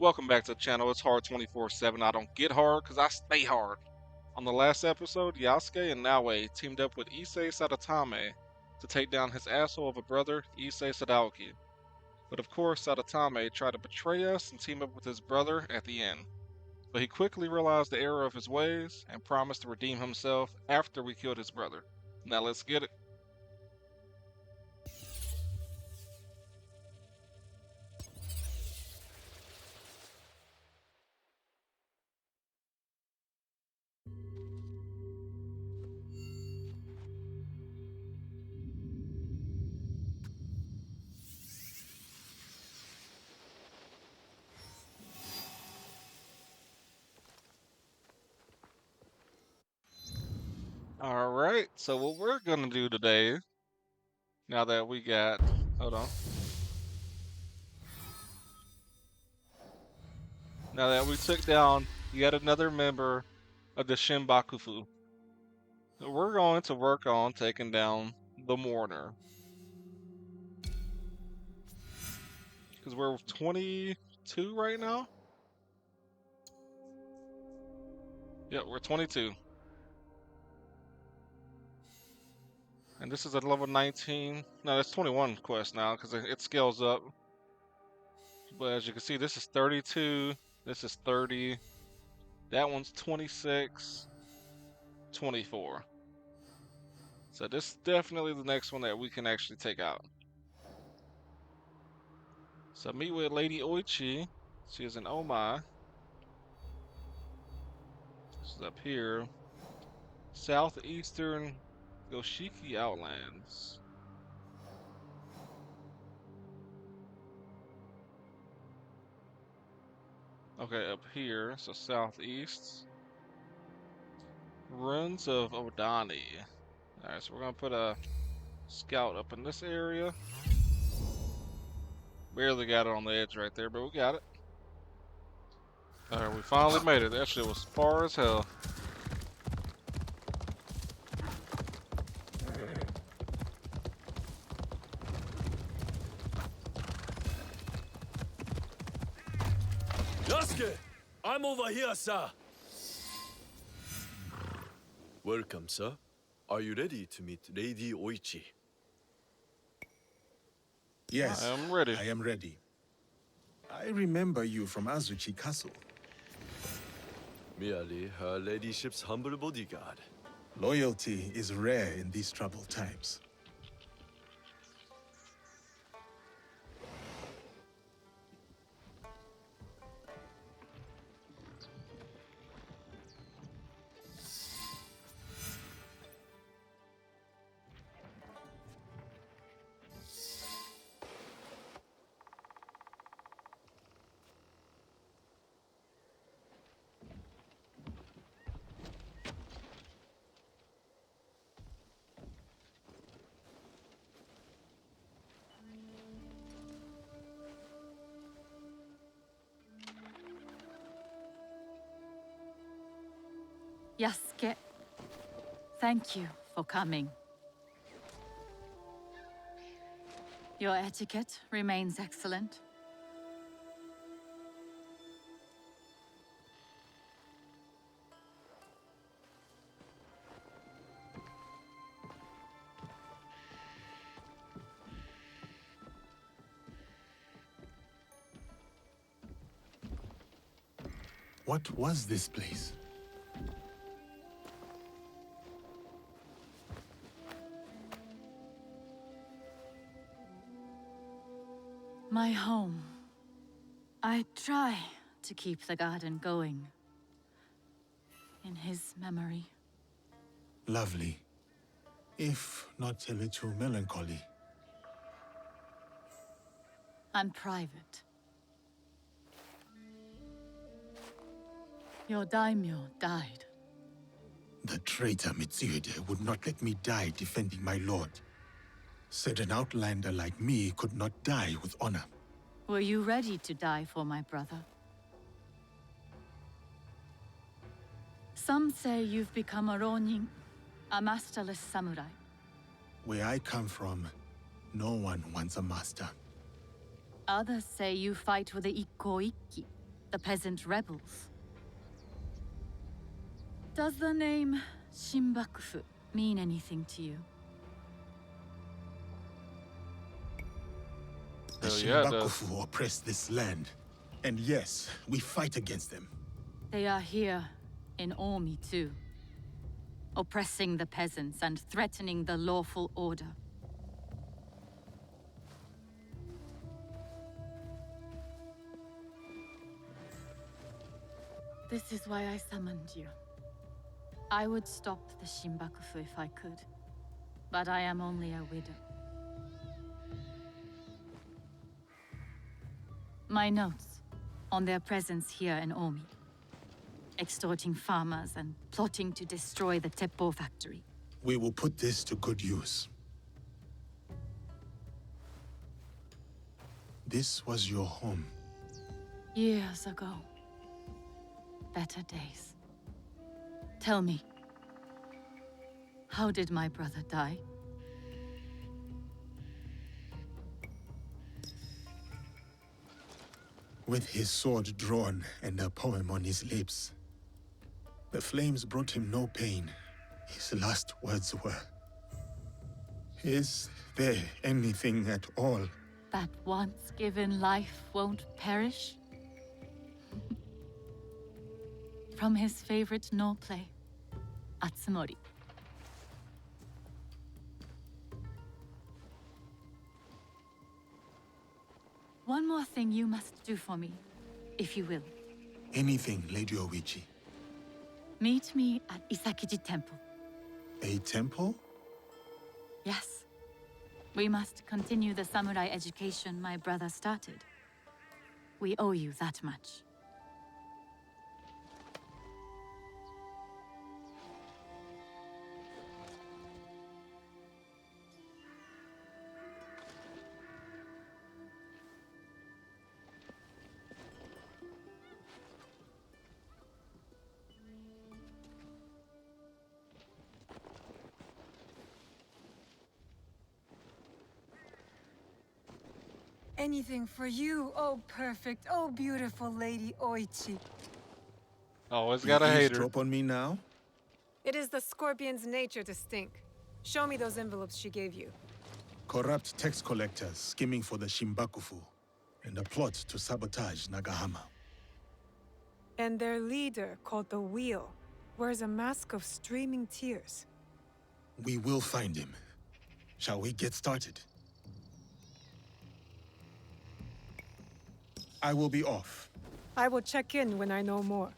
Welcome back to the channel. It's hard 24/7. I don't get hard because I stay hard. On the last episode, Yasuke and Naoe teamed up with Issei Sadatame to take down his asshole of a brother, Issei Sadaoki. But of course, Sadatame tried to betray us and team up with his brother at the end. But he quickly realized the error of his ways and promised to redeem himself after we killed his brother. Now let's get it. Alright, so what we're gonna do today, now that we got, hold on. Now that we took down yet another member of the Shinbakufu, we're going to work on taking down the Mourner. Because we're 22 right now? Yeah, we're 22. And this is a level 19. No, it's 21 quest now because it scales up. But as you can see, this is 32. This is 30. That one's 26. 24. So this is definitely the next one that we can actually take out. So meet with Lady Oichi. She is an Omai. This is up here. Southeastern Yoshiki Outlands. Okay, up here, so southeast. Ruins of Odani. Alright, so we're gonna put a scout up in this area. Barely got it on the edge right there, but we got it. Alright, we finally made it. That shit was far as hell. Yasuke! I'm over here, sir. Welcome, sir. Are you ready to meet Lady Oichi? Yes, I am ready. I am ready. I remember you from Azuchi Castle. Merely her ladyship's humble bodyguard. Loyalty is rare in these troubled times. Yasuke, thank you for coming. Your etiquette remains excellent. What was this place? My home. I try to keep the garden going. In his memory. Lovely, if not a little melancholy. And private. Your daimyo died. The traitor Mitsuhide would not let me die defending my lord. Said an outlander like me could not die with honor. Were you ready to die for my brother? Some say you've become a ronin, a masterless samurai. Where I come from, no one wants a master. Others say you fight with the Ikko Ikki, the peasant rebels. Does the name Shinbakufu mean anything to you? The Hell yeah, it does. Shinbakufu oppress this land. And yes, we fight against them. They are here in Omi too, oppressing the peasants and threatening the lawful order. This is why I summoned you. I would stop the Shinbakufu if I could, but I am only a widow. My notes on their presence here in Omi, extorting farmers and plotting to destroy the Teppo factory. We will put this to good use. This was your home. Years ago. Better days. Tell me, how did my brother die? With his sword drawn and a poem on his lips. The flames brought him no pain. His last words were, "Is there anything at all?" That once given life won't perish? From his favorite no play, Atsumori. One more thing you must do for me, if you will. Anything, Lady Oichi. Meet me at Isakiji Temple. A temple? Yes. We must continue the samurai education my brother started. We owe you that much. Anything for you, oh perfect, oh beautiful Lady Oichi. Always got a hater. Eavesdrop on me now? It is the scorpion's nature to stink. Show me those envelopes she gave you. Corrupt tax collectors skimming for the Shinbakufu, and a plot to sabotage Nagahama. And their leader, called the Wheel, wears a mask of streaming tears. We will find him. Shall we get started? I will be off. I will check in when I know more.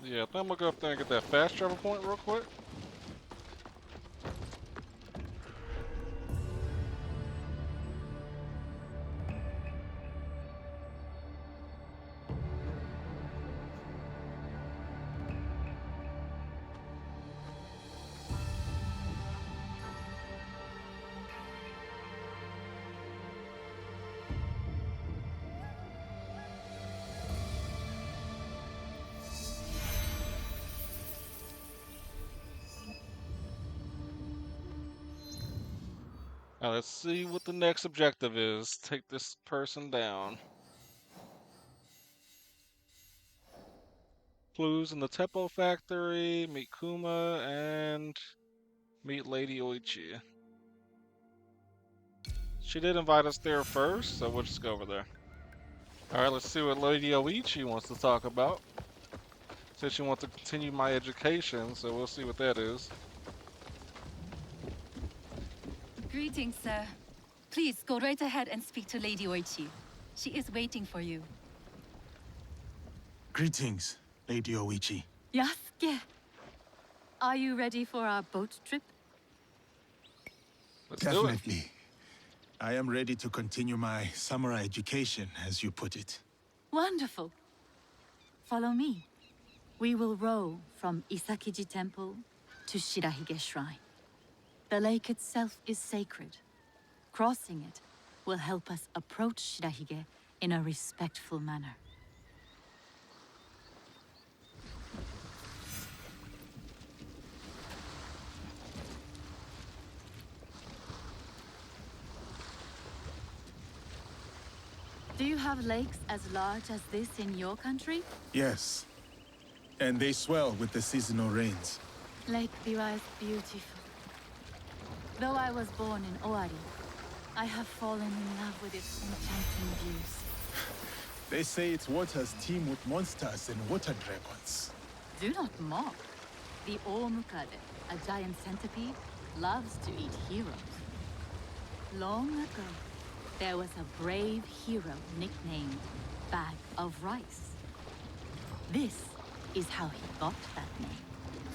Yeah, I think I'm gonna go up there and get that fast travel point real quick. Now let's see what the next objective is. Take this person down. Clues in the Teppo factory, meet Kuma, and meet Lady Oichi. She did invite us there first, so we'll just go over there. Alright, let's see what Lady Oichi wants to talk about. Said she wants to continue my education, so we'll see what that is. Greetings, sir. Please go right ahead and speak to Lady Oichi. She is waiting for you. Greetings, Lady Oichi. Yasuke! Are you ready for our boat trip? Let's do it. Definitely. I am ready to continue my samurai education, as you put it. Wonderful. Follow me. We will row from Isakiji Temple to Shirahige Shrine. The lake itself is sacred. Crossing it will help us approach Shirahige in a respectful manner. you have lakes as large as this in your country? Yes. And they swell with the seasonal rains. Lake Biwa is beautiful. Though I was born in Owari, I have fallen in love with its enchanting views. They say its waters teem with monsters and water dragons. Do not mock. The Omukade, a giant centipede, loves to eat heroes. Long ago, there was a brave hero nicknamed Bag of Rice. This is how he got that name.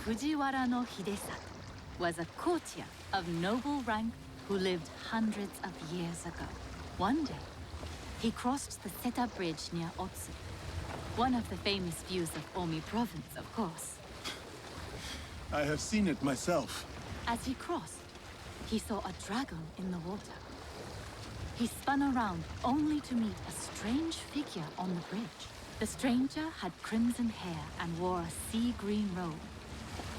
Fujiwara no Hidesato was a courtier of noble rank who lived hundreds of years ago. One day, he crossed the Seta Bridge near Otsu, one of the famous views of Omi Province, of course. I have seen it myself. As he crossed, he saw a dragon in the water. He spun around only to meet a strange figure on the bridge. The stranger had crimson hair and wore a sea green robe.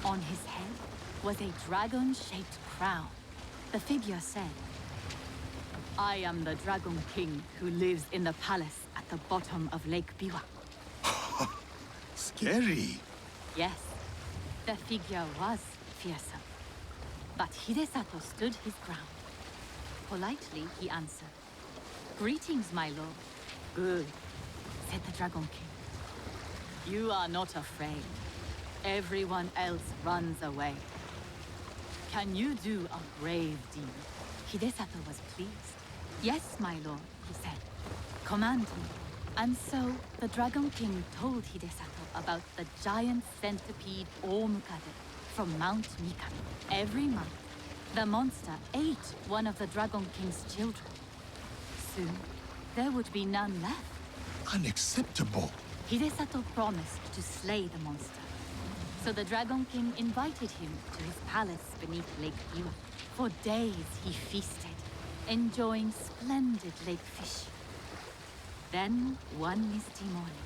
On his head was a dragon-shaped crown. The figure said, "I am the Dragon King who lives in the palace at the bottom of Lake Biwa." Scary. Yes, the figure was fearsome. But Hidesato stood his ground. Politely, he answered, "Greetings, my lord." "Good," said the Dragon King. "You are not afraid. Everyone else runs away. Can you do a brave deed?" Hidesato was pleased. "Yes, my lord," he said. "Command me." And so, the Dragon King told Hidesato about the giant centipede Omukade from Mount Mikami. Every month, the monster ate one of the Dragon King's children. Soon, there would be none left. Unacceptable. Hidesato promised to slay the monster. So the Dragon King invited him to his palace beneath Lake Biwa. For days he feasted, enjoying splendid lake fish. Then, one misty morning,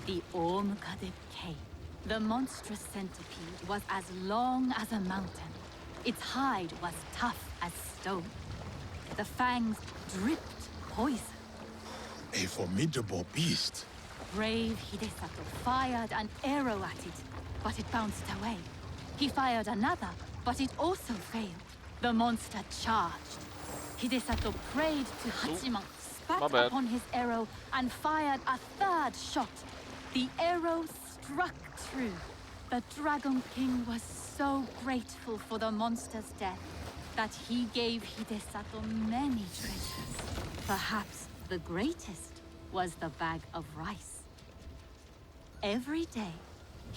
the Omukade came. The monstrous centipede was as long as a mountain. Its hide was tough as stone. The fangs dripped poison. A formidable beast. Brave Hidesato fired an arrow at it, but it bounced away. He fired another, but it also failed. The monster charged. Hidesato prayed to Hachiman, My spat bad. upon his arrow, and fired a third shot. The arrow struck true. The Dragon King was so grateful for the monster's death that he gave Hidesato many treasures. Perhaps the greatest was the bag of rice. Every day,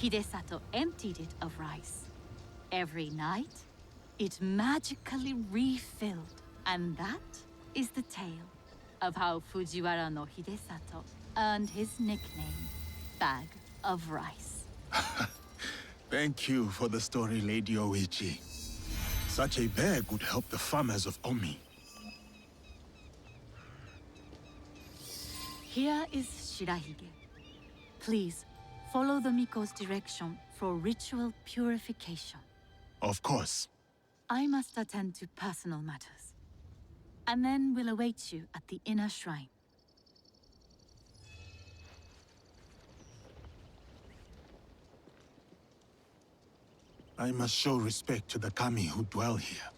Hidesato emptied it of rice. Every night, it magically refilled. And that is the tale of how Fujiwara no Hidesato earned his nickname, Bag of Rice. Thank you for the story, Lady Oichi. Such a bag would help the farmers of Omi. Here is Shirahige. Please, follow the Miko's direction for ritual purification. Of course. I must attend to personal matters. And then we'll await you at the inner shrine. I must show respect to the kami who dwell here.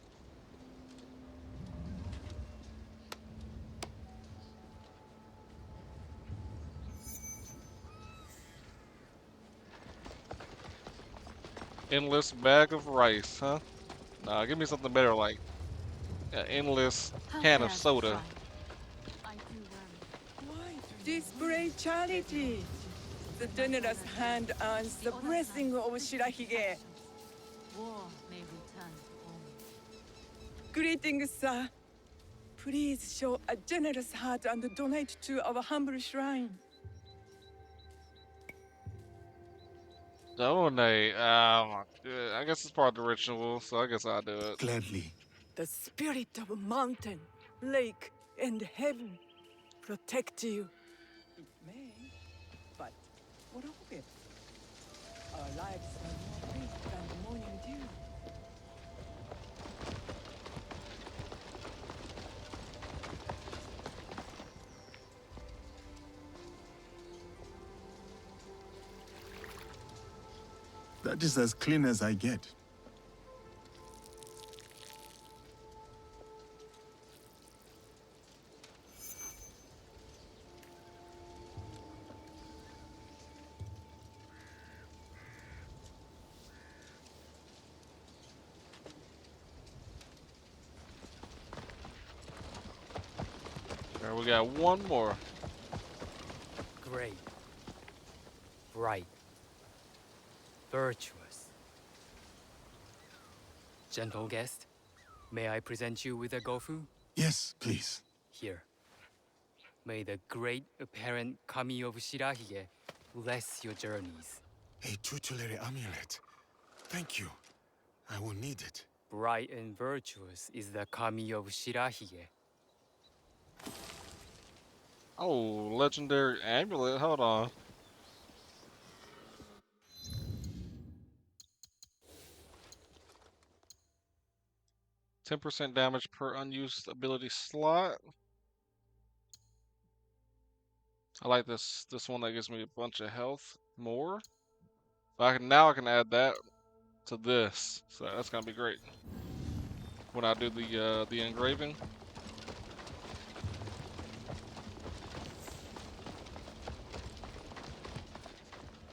Endless bag of rice, huh? Nah, give me something better like an endless How can may of I soda. try? I do worry. Display charity. The generous hand earns the blessing of Shirahige. War may return to Omi. Greetings, sir. Please show a generous heart and donate to our humble shrine. Donate. I guess it's part of the ritual, so I guess I'll do it. Gladly. The spirit of mountain, lake, and heaven protect you. It may, but what of it? Our lives are more brief than the morning dew. That is as clean as I get. All right, we got one more. Great. Bright. Virtuous. Gentle guest, may I present you with a gofu? Yes, please. Here. May the great apparent Kami of Shirahige bless your journeys. A tutelary amulet. Thank you. I will need it. Bright and virtuous is the Kami of Shirahige. Oh, legendary amulet. Hold on. %10 damage per unused ability slot. I like this one that gives me a bunch of health more. Now I can add that to this, so that's gonna be great when I do the engraving.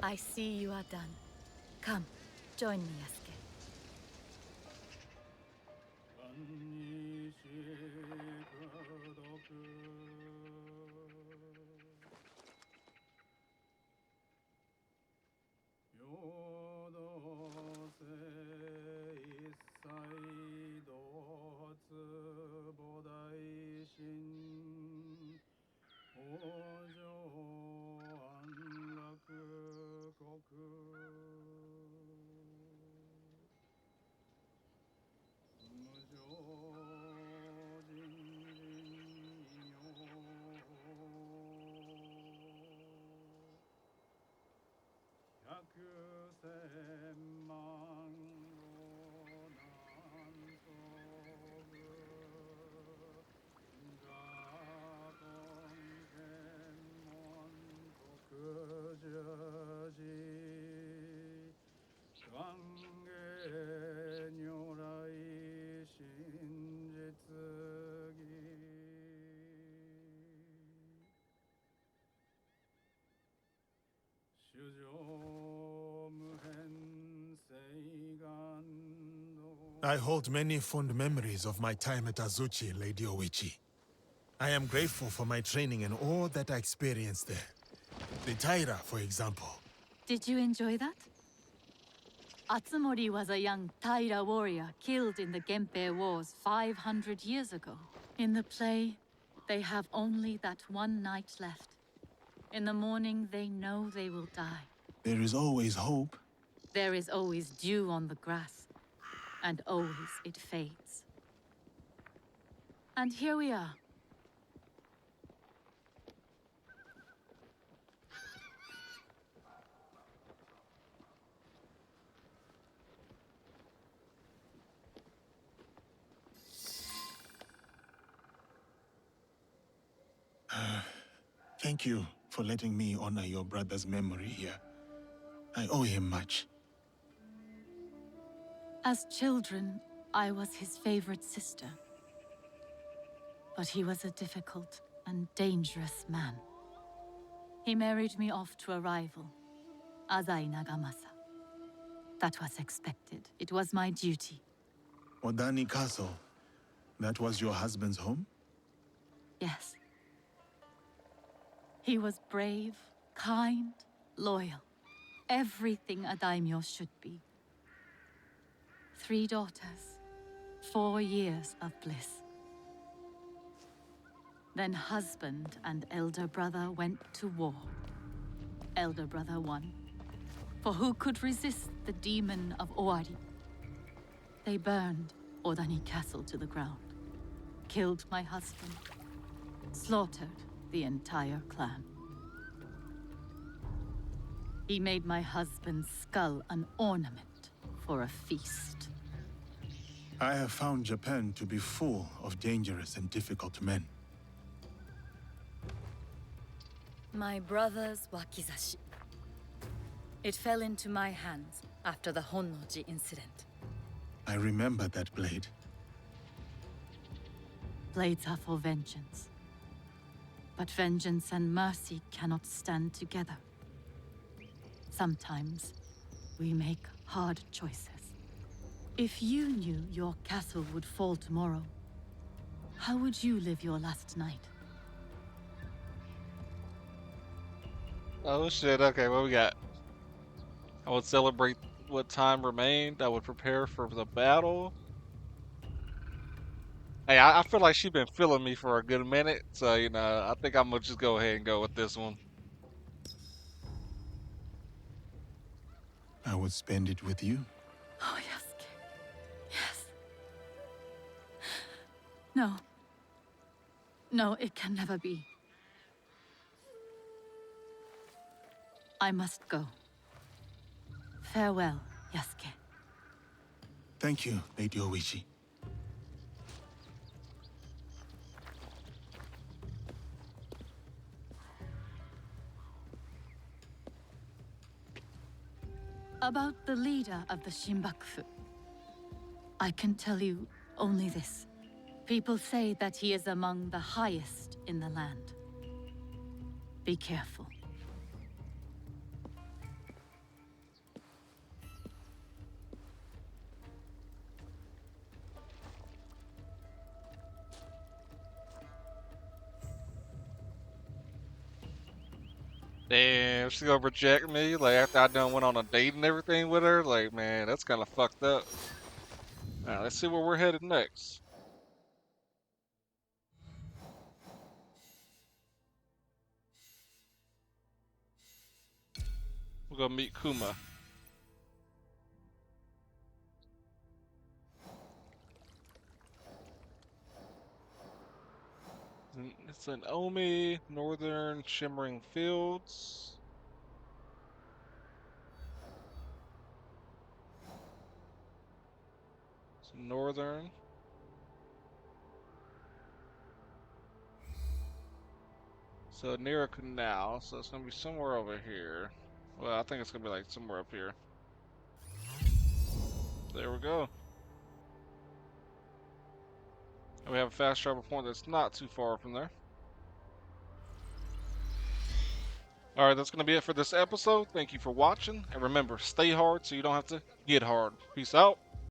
I see you are done. Come, join me, Yasuke. I hold many fond memories of my time at Azuchi, Lady Oichi. I am grateful for my training and all that I experienced there. The Taira, for example. Did you enjoy that? Atsumori was a young Taira warrior killed in the Genpei Wars 500 years ago. In the play, they have only that one night left. In the morning, they know they will die. There is always hope. There is always dew on the grass, and always it fades. And here we are. Thank you for letting me honor your brother's memory here. I owe him much. As children, I was his favorite sister. But he was a difficult and dangerous man. He married me off to a rival, Azai Nagamasa. That was expected. It was my duty. Odani Castle, that was your husband's home? Yes. He was brave, kind, loyal. Everything a daimyo should be. 3 daughters, 4 years of bliss. Then husband and elder brother went to war. Elder brother won. For who could resist the demon of Owari? They burned Odani Castle to the ground, killed my husband, slaughtered the entire clan. He made my husband's skull an ornament for a feast. I have found Japan to be full of dangerous and difficult men. My brother's wakizashi. It fell into my hands after the Honnoji incident. I remember that blade. Blades are for vengeance. But vengeance and mercy cannot stand together. Sometimes, we make hard choices. If you knew your castle would fall tomorrow, how would you live your last night? Oh shit, okay, what we got? I would celebrate what time remained. I would prepare for the battle. Hey, I feel like she's been feeling me for a good minute, so, you know, I think I'm gonna just go ahead and go with this one. I would spend it with you. Oh, Yasuke. Yes. No. No, it can never be. I must go. Farewell, Yasuke. Thank you, Lady Oichi. About the leader of the Shinbakufu, I can tell you only this. People say that he is among the highest in the land. Be careful. Damn, she's gonna reject me, like, after I done went on a date and everything with her? Like, man, that's kind of fucked up. Alright, let's see where we're headed next. We're gonna meet Kuma. It's in Omi, Northern Shimmering Fields. It's northern. So near a canal, so it's gonna be somewhere over here. Well, I think it's gonna be like somewhere up here. There we go. And we have a fast travel point that's not too far from there. Alright, that's gonna be it for this episode. Thank you for watching, and remember, stay hard so you don't have to get hard. Peace out.